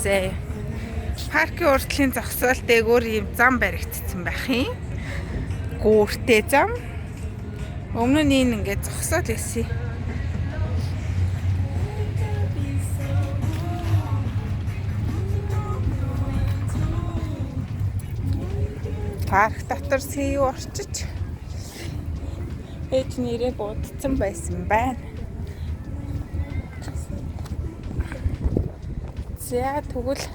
ирсэн. Паркын урдлын зогсоол дээгүүр ийм зам баригдсан байх юм. Гүүртэй зам. Өмнө нь ингээд зогсоол байсан. Парк дотор сэв орчиж ээж нэрээ будцсан байсан байна. За тэгвэл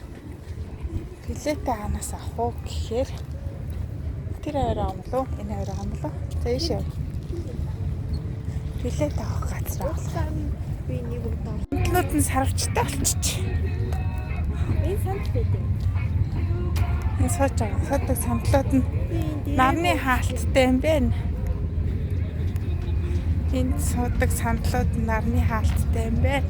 билетээ ханаас авах уу гэхээр тэр хоёр амлуу, энэ хоёр амлуу. За ийшээ. Билет авах газар авлаа. Би нэг удаа. Хамтлууд нь сарвчтай болчих. Энэ санал байдаг. Энэ сууж байгаа. Суудаг самтлууд нь нарны хаалттай юм байна. Энд суудаг самтлууд нь нарны хаалттай юм байна.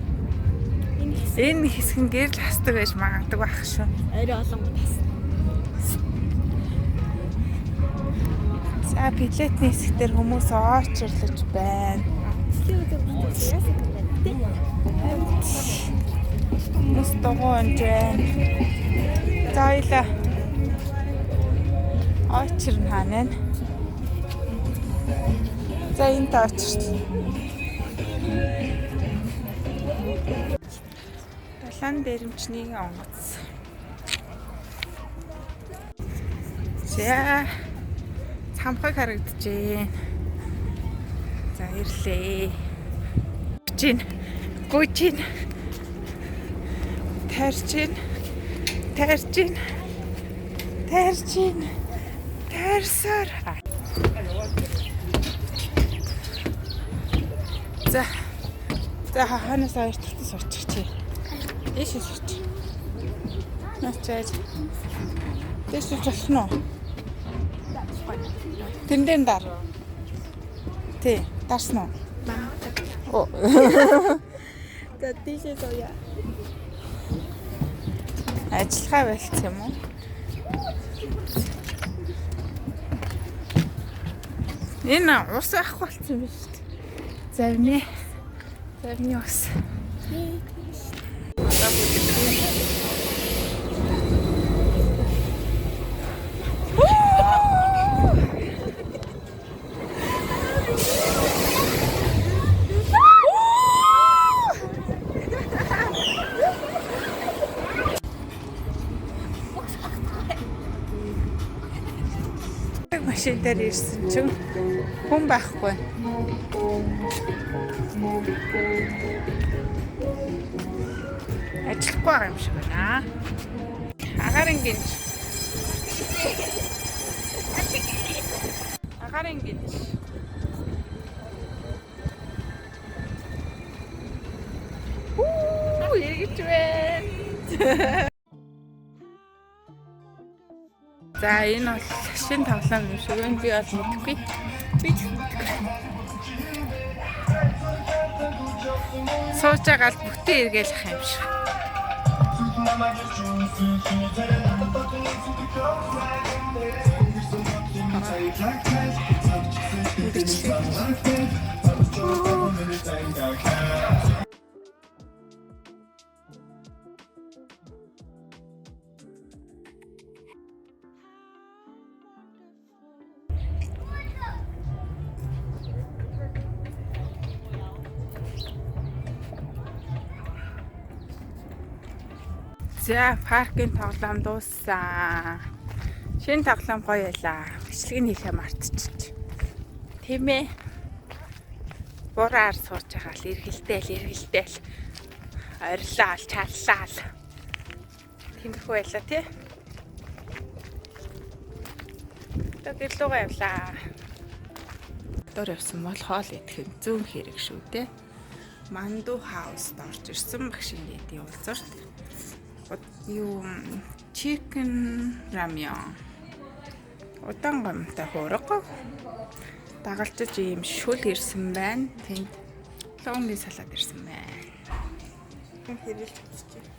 Энэ хэсэг нь гэрэл хасдаг байж магадгүй байх шүү. Арай олон тасна. За билетний хэсэг дээр хүмүүс очрлож байна. Хүмүүс дугуйж байна. За ойлаа. Очрн хаана вэ? За энд очрлоо. Далайн дээрэмчнийг онгоц. За цамхаг харагдчихээн. За ирлээ. Гүчин. Тарчин. Тарсаар. За ханаас хоёр талаас суучих чи. Ийш сууч. Начаад. Тэс болчихно уу? Тэндэн дар. Тий, дарсан уу? Оо. За тийшээ сууя. Ажиллахаа байлцсан юм уу? Энэ ус авах болсон юм шүү дээ. Завны ус. Машин дээр ирсэн чинь хүн байхгүй. Ажиллахгүй байгаа юм шиг байна. Агарын гинж. Эргэж байна. За энэ бол шин тавлан юм шиг байна. Би бол мэдгүй. Сууж байгаа л бүтэн эргэлэх юм шиг. За паркын тоглоом дууссан. Шинэ тоглоом гоё байлаа. Бичлэг хийхээ мартчих. Тийм ээ. Бураар сууж байгаа л эргэлдээл. Орилоо, чаллаа л. Тиймэрхүү байлаа тий. Тэгэлүүгээ явлаа. Дор явсан бол хоол идэх зүүн хэрэг шүү дээ. Манду хауст орж ирсэн багшийн дэдийн уулзалт. Юу chicken ramyeon. Удаан гомтой хуурга. Дагалжиж ийм шүл ирсэн байна. Тэнд лонгийн салаад ирсэн байна. Хэрэлж үзчихье.